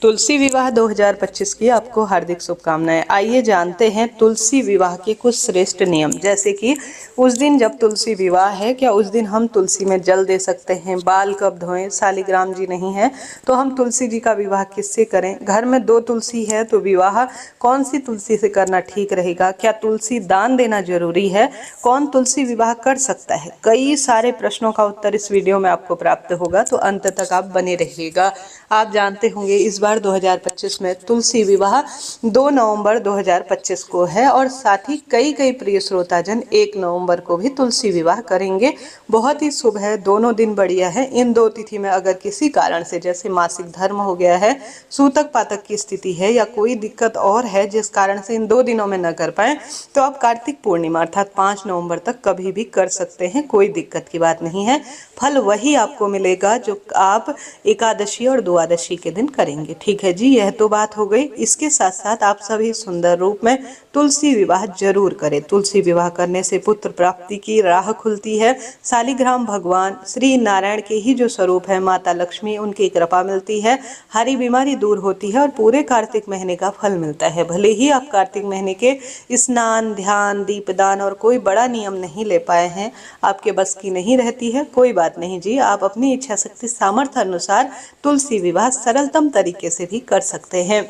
तुलसी विवाह 2025 की आपको हार्दिक शुभकामनाएं। आइए जानते हैं तुलसी विवाह के कुछ श्रेष्ठ नियम। जैसे कि उस दिन जब तुलसी विवाह है, क्या उस दिन हम तुलसी में जल दे सकते हैं? बाल कब धोएं? शालिग्राम जी नहीं है तो हम तुलसी जी का विवाह किससे करें? घर में 2 तुलसी है तो विवाह कौन सी तुलसी से करना ठीक रहेगा? क्या तुलसी दान देना जरूरी है? कौन तुलसी विवाह कर सकता है? कई सारे प्रश्नों का उत्तर इस वीडियो में आपको प्राप्त होगा, तो अंत तक आप बने रहिएगा। आप जानते होंगे इस बार 2025 में तुलसी विवाह 2 नवंबर 2025 को है और साथ ही कई प्रिय श्रोताजन 1 नवंबर को भी तुलसी विवाह करेंगे। बहुत ही शुभ है, दोनों दिन बढ़िया है। इन 2 तिथि में अगर किसी कारण से जैसे मासिक धर्म हो गया है, सूतक पातक की स्थिति है या कोई दिक्कत और है जिस कारण से इन 2 दिनों में न कर पाए, तो आप कार्तिक पूर्णिमा अर्थात 5 नवंबर तक कभी भी कर सकते हैं। कोई दिक्कत की बात नहीं है। फल वही आपको मिलेगा जो आप एकादशी और द्वादशी के दिन करेंगे। ठीक है जी, यह तो बात हो गई। इसके साथ साथ आप सभी सुंदर रूप में तुलसी विवाह जरूर करें। तुलसी विवाह करने से पुत्र प्राप्ति की राह खुलती है। शालिग्राम भगवान श्री नारायण के ही जो स्वरूप है, माता लक्ष्मी, उनकी कृपा मिलती है, हरी बीमारी दूर होती है और पूरे कार्तिक महीने का फल मिलता है। भले ही आप कार्तिक महीने के स्नान, ध्यान, दीपदान और कोई बड़ा नियम नहीं ले पाए हैं, आपके बस की नहीं रहती है, कोई बात नहीं जी। आप अपनी इच्छा शक्ति सामर्थ्य अनुसार तुलसी विवाह सरलतम तरीके से भी कर सकते हैं।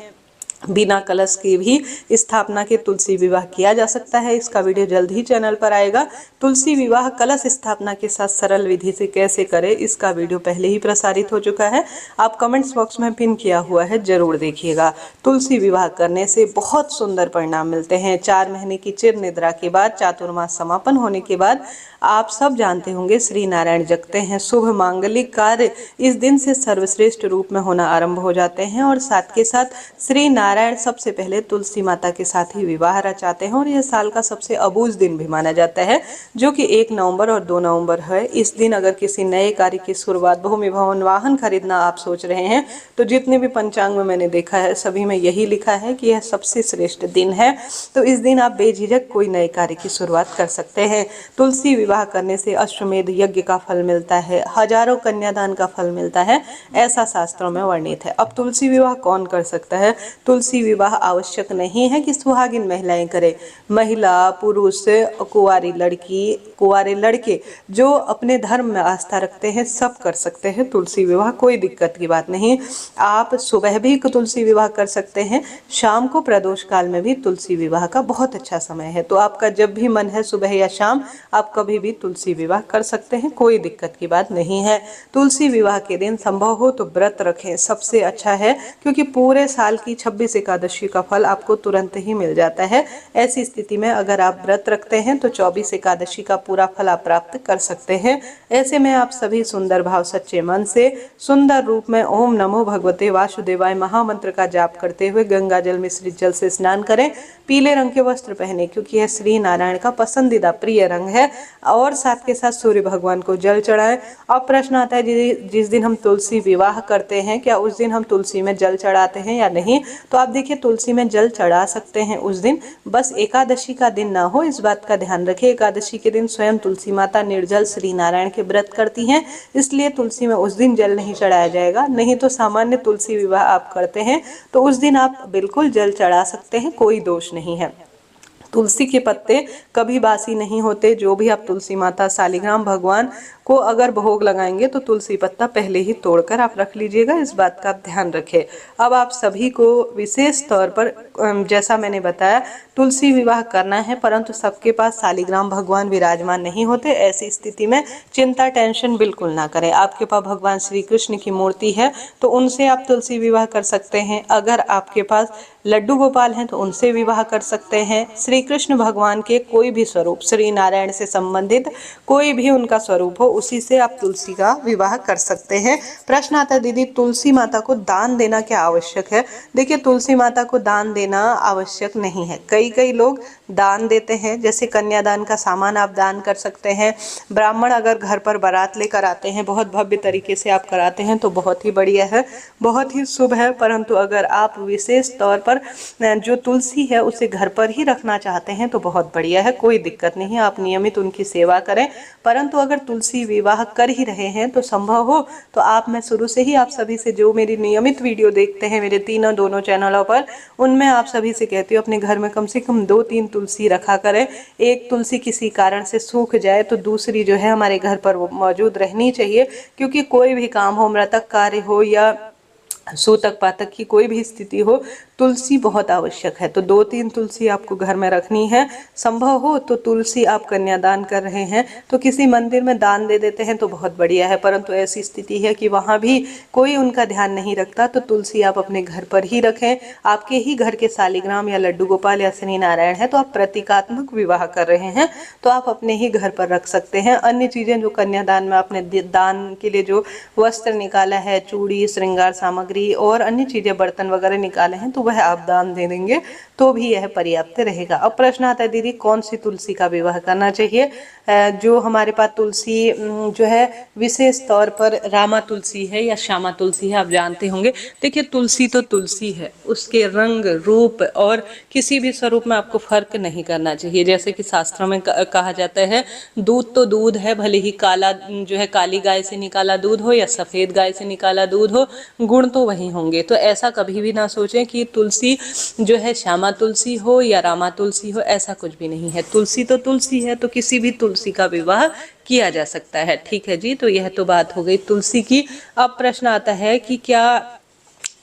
बिना कलश की भी स्थापना के तुलसी विवाह किया जा सकता है। इसका वीडियो जल्द ही चैनल पर आएगा। तुलसी विवाह कलश स्थापना के साथ सरल विधि से कैसे करें, इसका वीडियो पहले ही प्रसारित हो चुका है, आप कमेंट्स बॉक्स में पिन किया हुआ है, जरूर देखिएगा। तुलसी विवाह करने से बहुत सुंदर परिणाम मिलते हैं। 4 महीने की चिर निद्रा के बाद, चातुर्मास समापन होने के बाद आप सब जानते होंगे श्री नारायण जगते हैं। शुभ मांगलिक कार्य इस दिन से सर्वश्रेष्ठ रूप में होना आरंभ हो जाते हैं और साथ के साथ श्री नारायण सबसे पहले तुलसी माता के साथ ही विवाह रचाते हैं और यह साल का सबसे अबूझ दिन भी माना जाता है, जो कि 1 नवंबर और 2 नवंबर है। इस दिन अगर किसी नए कार्य की शुरुआत, भूमि भवन, वाहन खरीदना आप सोच रहे हैं, तो जितने भी पंचांग में मैंने देखा है सभी में यही लिखा है कि यह सबसे श्रेष्ठ दिन है। तो इस दिन आप बेझिझक कोई नए कार्य की शुरुआत कर सकते हैं। तुलसी विवाह करने से अश्वमेध यज्ञ का फल मिलता है, हजारों कन्यादान का फल मिलता है, ऐसा शास्त्रों में वर्णित है। अब तुलसी विवाह कौन कर सकता है? तुलसी विवाह आवश्यक नहीं है कि सुहागिन महिलाएं करें। महिला, पुरुष, कुंवारी लड़की, कुंवारे लड़के जो अपने धर्म में आस्था रखते हैं सब कर सकते हैं तुलसी विवाह, कोई दिक्कत की बात नहीं। आप सुबह भी तुलसी विवाह कर सकते हैं, शाम को प्रदोष काल में भी तुलसी विवाह का बहुत अच्छा समय है। तो आपका जब भी मन है, सुबह या शाम, आप कभी भी तुलसी विवाह कर सकते हैं, कोई दिक्कत की बात नहीं है। तुलसी विवाह के दिन संभव हो तो व्रत रखें, सबसे अच्छा है, क्योंकि पूरे साल की 26 एकादशी का फल आपको तुरंत ही मिल जाता है। ऐसी स्थिति में अगर आप व्रत रखते हैं तो 24 एकादशी का पूरा फल आप प्राप्त कर सकते हैं। ऐसे में आप सभी सुंदर भाव सच्चे मन से सुंदर रूप में ओम नमो भगवते वासुदेवाय महामंत्र का जाप करते हुए गंगा जल मिश्रित जल से स्नान करें। पीले रंग के वस्त्र पहने, क्योंकि यह श्री नारायण का पसंदीदा प्रिय रंग है, और साथ के साथ सूर्य भगवान को जल चढ़ाएं। अब प्रश्न आता है जिस दिन हम तुलसी विवाह करते हैं, क्या उस दिन हम तुलसी में जल चढ़ाते हैं या नहीं? तो आप देखिए, तुलसी में जल चढ़ा सकते हैं उस दिन, बस एकादशी का दिन ना हो, इस बात का ध्यान रखें। एकादशी के दिन स्वयं तुलसी माता निर्जल श्री नारायण के व्रत करती हैं, इसलिए तुलसी में उस दिन जल नहीं चढ़ाया जाएगा। नहीं तो सामान्य तुलसी विवाह आप करते हैं तो उस दिन आप बिल्कुल जल चढ़ा सकते हैं, कोई दोष नहीं है। तुलसी के पत्ते कभी बासी नहीं होते। जो भी आप तुलसी माता, शालिग्राम भगवान को अगर भोग लगाएंगे तो तुलसी पत्ता पहले ही तोड़कर आप रख लीजिएगा, इस बात का आप ध्यान रखें। अब आप सभी को विशेष तौर पर जैसा मैंने बताया तुलसी विवाह करना है, परंतु सबके पास शालिग्राम भगवान विराजमान नहीं होते। ऐसी स्थिति में चिंता, टेंशन बिल्कुल ना करें। आपके पास भगवान श्री कृष्ण की मूर्ति है तो उनसे आप तुलसी विवाह कर सकते हैं। अगर आपके पास लड्डू गोपाल हैं तो उनसे विवाह कर सकते हैं। श्री कृष्ण भगवान के कोई भी स्वरूप, श्री नारायण से संबंधित कोई भी उनका स्वरूप हो, उसी से आप तुलसी का विवाह कर सकते हैं। प्रश्न आता है, दीदी तुलसी माता को दान देना क्या आवश्यक है? देखिए, तुलसी माता को दान देना आवश्यक नहीं है। कई लोग दान देते हैं, जैसे कन्यादान का सामान आप दान कर सकते हैं। ब्राह्मण अगर घर पर बारात लेकर आते हैं, बहुत भव्य तरीके से आप कराते हैं तो बहुत ही बढ़िया है, बहुत ही शुभ है। परंतु अगर आप विशेष तौर पर पर जो तुलसी है उसे घर पर ही रखना चाहते हैं तो बहुत बढ़िया है, कोई दिक्कत नहीं है, आप नियमित उनकी सेवा करें। परंतु अगर तुलसी विवाह कर ही रहे हैं तो संभव हो तो आप, मैं शुरू से ही आप सभी से, जो मेरी नियमित वीडियो देखते हैं मेरे दोनों चैनलों पर, उनमें आप सभी से कहती हूँ अपने घर में कम से कम 2-3 तुलसी रखा करें। एक तुलसी किसी कारण से सूख जाए तो दूसरी जो है हमारे घर पर वो मौजूद रहनी चाहिए, क्योंकि कोई भी काम हो, मृतक कार्य हो या सूतक पातक की कोई भी स्थिति हो, तुलसी बहुत आवश्यक है। तो 2-3 तुलसी आपको घर में रखनी है। संभव हो तो तुलसी आप कन्यादान कर रहे हैं तो किसी मंदिर में दान दे देते हैं तो बहुत बढ़िया है, परंतु ऐसी स्थिति है कि वहाँ भी कोई उनका ध्यान नहीं रखता तो तुलसी आप अपने घर पर ही रखें। आपके ही घर के शालिग्राम या लड्डू गोपाल या शनि नारायण है तो आप प्रतीकात्मक विवाह कर रहे हैं तो आप अपने ही घर पर रख सकते हैं। अन्य चीज़ें जो कन्यादान में आपने दान के लिए जो वस्त्र निकाला है, चूड़ी, श्रृंगार सामग्री और अन्य चीज़ें, बर्तन वगैरह निकाले हैं तो वह आप दान दे देंगे तो भी यह पर्याप्त रहेगा। अब प्रश्न आता है दीदी कौन सी तुलसी का विवाह करना चाहिए? जो हमारे पास तुलसी जो है विशेष तौर पर रामा तुलसी है या श्यामा तुलसी है, आप जानते होंगे। देखिए तुलसी तो तुलसी है, उसके रंग रूप और किसी भी स्वरूप में आपको फर्क नहीं करना चाहिए। जैसे कि शास्त्रों में कहा जाता है दूध तो दूध है, भले ही काला जो है काली गाय से निकाला दूध हो या सफ़ेद गाय से निकाला दूध हो, गुण तो वही होंगे। तो ऐसा कभी भी ना सोचें कि तुलसी जो है श्यामा तुलसी हो या रामा तुलसी हो, ऐसा कुछ भी नहीं है। तुलसी तो तुलसी है, तो किसी भी तुलसी का विवाह किया जा सकता है। ठीक है जी, तो यह तो बात हो गई तुलसी की। अब प्रश्न आता है कि क्या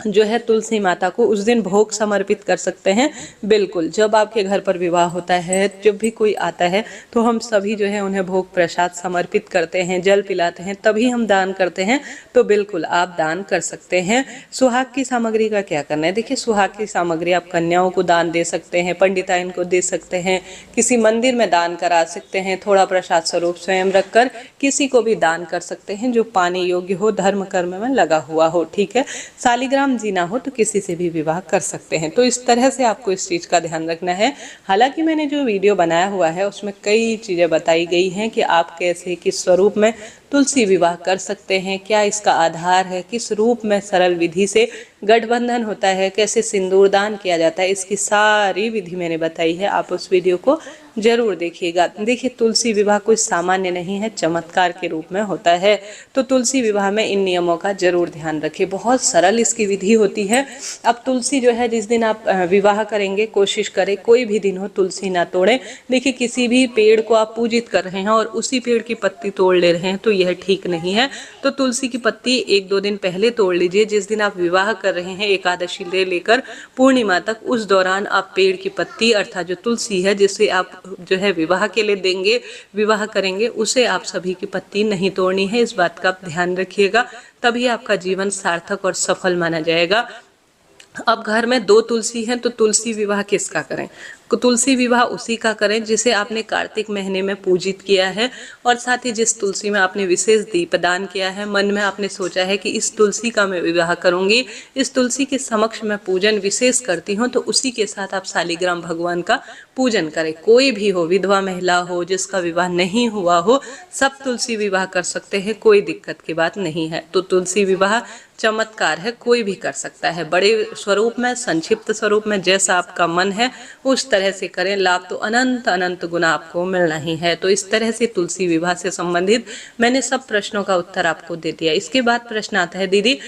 जो है तुलसी माता को उस दिन भोग समर्पित कर सकते हैं? बिल्कुल, जब आपके घर पर विवाह होता है, जब भी कोई आता है तो हम सभी जो है उन्हें भोग प्रसाद समर्पित करते हैं, जल पिलाते हैं, तभी हम दान करते हैं। तो बिल्कुल आप दान कर सकते हैं। सुहाग की सामग्री का क्या करना है? देखिए सुहाग की सामग्री आप कन्याओं को दान दे सकते हैं, पंडिताइन को दे सकते हैं, किसी मंदिर में दान करा सकते हैं, थोड़ा प्रसाद स्वरूप स्वयं रखकर किसी को भी दान कर सकते हैं जो पाने योग्य हो, धर्म कर्म में लगा हुआ हो। ठीक है, शालिग्राम जी ना हो तो किसी से भी विवाह कर सकते हैं। तो इस तरह से आपको इस चीज़ का ध्यान रखना है। हालांकि मैंने जो वीडियो बनाया हुआ है उसमें कई चीज़ें बताई गई हैं कि आप कैसे किस स्वरूप में तुलसी विवाह कर सकते हैं, क्या इसका आधार है, किस रूप में सरल विधि से गठबंधन होता है, कैसे सिंदूर दान किया जाता है, इसकी सारी विधि मैंने बताई है। आप उस वीडियो को जरूर देखिएगा। देखिए तुलसी विवाह कोई सामान्य नहीं है, चमत्कार के रूप में होता है। तो तुलसी विवाह में इन नियमों का जरूर ध्यान रखें, बहुत सरल इसकी विधि होती है। अब तुलसी जो है जिस दिन आप विवाह करेंगे, कोशिश करें कोई भी दिन हो तुलसी ना तोड़ें। देखिए किसी भी पेड़ को आप पूजित कर रहे हैं और उसी पेड़ की पत्ती तोड़ ले रहे हैं तो यह ठीक नहीं है। तो तुलसी की पत्ती 1-2 दिन पहले तोड़ लीजिए। जिस दिन आप विवाह कर रहे हैं, एकादशी से लेकर पूर्णिमा तक, उस दौरान आप पेड़ की पत्ती अर्थात जो तुलसी है जिसे आप जो है विवाह के लिए देंगे, विवाह करेंगे, उसे आप सभी की पत्ती नहीं तोड़नी है। इस बात का आप ध्यान रखिएगा, तभी आपका जीवन सार्थक और सफल माना जाएगा। अब घर में 2 तुलसी हैं तो तुलसी विवाह किसका करें? तुलसी विवाह उसी का करें जिसे आपने कार्तिक महीने में पूजित किया है और साथ ही जिस तुलसी में आपने विशेष दीपदान किया है, मन में आपने सोचा है कि इस तुलसी का मैं विवाह करूंगी, इस तुलसी के समक्ष मैं पूजन विशेष करती हूं, तो उसी के साथ आप शालिग्राम भगवान का पूजन करें। कोई भी हो, विधवा महिला हो, जिसका विवाह नहीं हुआ हो, सब तुलसी विवाह कर सकते हैं, कोई दिक्कत की बात नहीं है। तो तुलसी विवाह चमत्कार है, कोई भी कर सकता है। बड़े स्वरूप में, संक्षिप्त स्वरूप में, जैसा आपका मन है उस तरह से करें, लाभ तो अनंत अनंत गुना आपको मिलना ही है। तो इस तरह से तुलसी विवाह से संबंधित मैंने सब प्रश्नों का उत्तर आपको दे दिया। इसके बाद प्रश्न आता है दीदी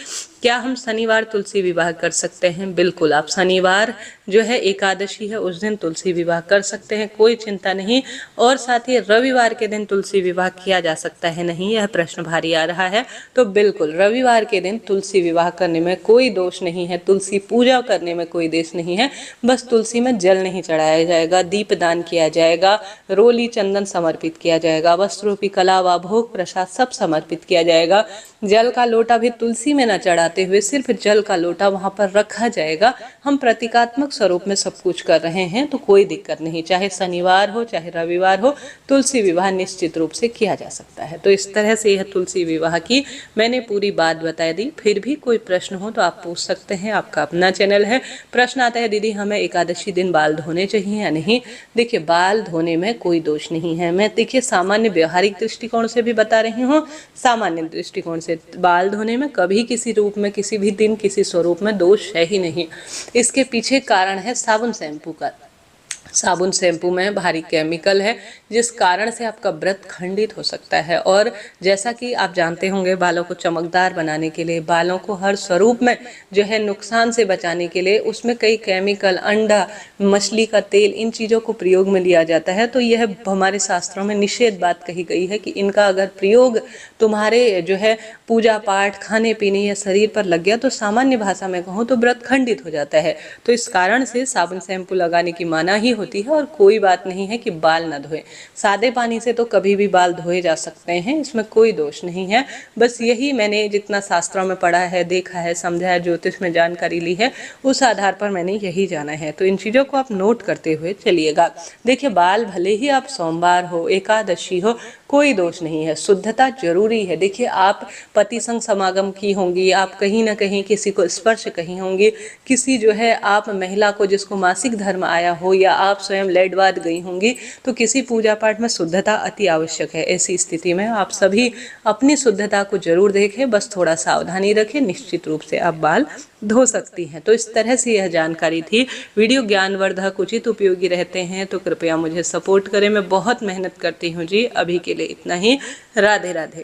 क्या हम शनिवार तुलसी विवाह कर सकते हैं? बिल्कुल, आप शनिवार जो है एकादशी है उस दिन तुलसी विवाह कर सकते हैं, कोई चिंता नहीं। और साथ ही रविवार के दिन तुलसी विवाह किया जा सकता है नहीं, यह प्रश्न भारी आ रहा है। तो बिल्कुल रविवार के दिन तुलसी विवाह करने में कोई दोष नहीं है, तुलसी पूजा करने में कोई दोष नहीं है। बस तुलसी में जल नहीं चढ़ाया जाएगा, दीप दान किया जाएगा, रोली चंदन समर्पित किया जाएगा, वस्त्रों की कलावा भोग प्रसाद सब समर्पित किया जाएगा। जल का लोटा भी तुलसी में न चढ़ाते हुए सिर्फ जल का लोटा वहां पर रखा जाएगा। हम प्रतीकात्मक स्वरूप में सब कुछ कर रहे हैं तो कोई दिक्कत नहीं, चाहे शनिवार हो चाहे रविवार हो, तुलसी विवाह निश्चित रूप से किया जा सकता है। तो इस तरह से यह तुलसी विवाह की मैंने पूरी बात बता दी। फिर भी कोई प्रश्न हो तो आप पूछ सकते हैं, आपका अपना चैनल है। प्रश्न आता है दीदी हमें एकादशी दिन बाल धोने चाहिए या नहीं? देखिए बाल धोने में कोई दोष नहीं है। मैं देखिए सामान्य व्यवहारिक दृष्टिकोण से भी बता रही हूँ, सामान्य दृष्टिकोण से बाल धोने में कभी किसी रूप में, किसी भी दिन किसी स्वरूप में दोष है ही नहीं। इसके पीछे कारण है साबुन शैम्पू का। साबुन शैम्पू में भारी केमिकल है, जिस कारण से आपका व्रत खंडित हो सकता है। और जैसा कि आप जानते होंगे, बालों को चमकदार बनाने के लिए, बालों को हर स्वरूप में जो है नुकसान से बचाने के लिए उसमें कई केमिकल, अंडा, मछली का तेल, इन चीज़ों को प्रयोग में लिया जाता है। तो यह हमारे शास्त्रों में निषेध बात कही गई है कि इनका अगर प्रयोग तुम्हारे जो है पूजा पाठ, खाने पीने या शरीर पर लग गया तो सामान्य भाषा में कहूँ तो व्रत खंडित हो जाता है। तो इस कारण से साबुन शैम्पू लगाने की मनाही होती है। और कोई बात नहीं है कि बाल न धोएं, सादे पानी से तो कभी भी बाल धोए जा सकते हैं, इसमें कोई दोष नहीं है। बस यही मैंने जितना शास्त्रों में पढ़ा है, देखा है, समझा है, ज्योतिष में जानकारी ली है, उस आधार पर मैंने यही जाना है। तो इन चीज़ों को आप नोट करते हुए चलिएगा। देखिए, बाल भले ही आप सोमवार हो, एकादशी हो, कोई दोष नहीं है, शुद्धता जरूरी है। देखिए, आप पति संग समागम की होंगी, आप कहीं ना कहीं किसी को स्पर्श कही होंगी, किसी जो है आप महिला को जिसको मासिक धर्म आया हो, या आप स्वयं लैडवाद गई होंगी, तो किसी पूजा पाठ में शुद्धता अति आवश्यक है। ऐसी स्थिति में आप सभी अपनी शुद्धता को जरूर देखें, बस थोड़ा सावधानी रखें, निश्चित रूप से आप बाल धो सकती हैं। तो इस तरह से यह जानकारी थी। वीडियो ज्ञानवर्धक, उचित, उपयोगी रहते हैं तो कृपया मुझे सपोर्ट करें। मैं बहुत मेहनत करती हूँ जी। अभी के लिए इतना ही। राधे राधे।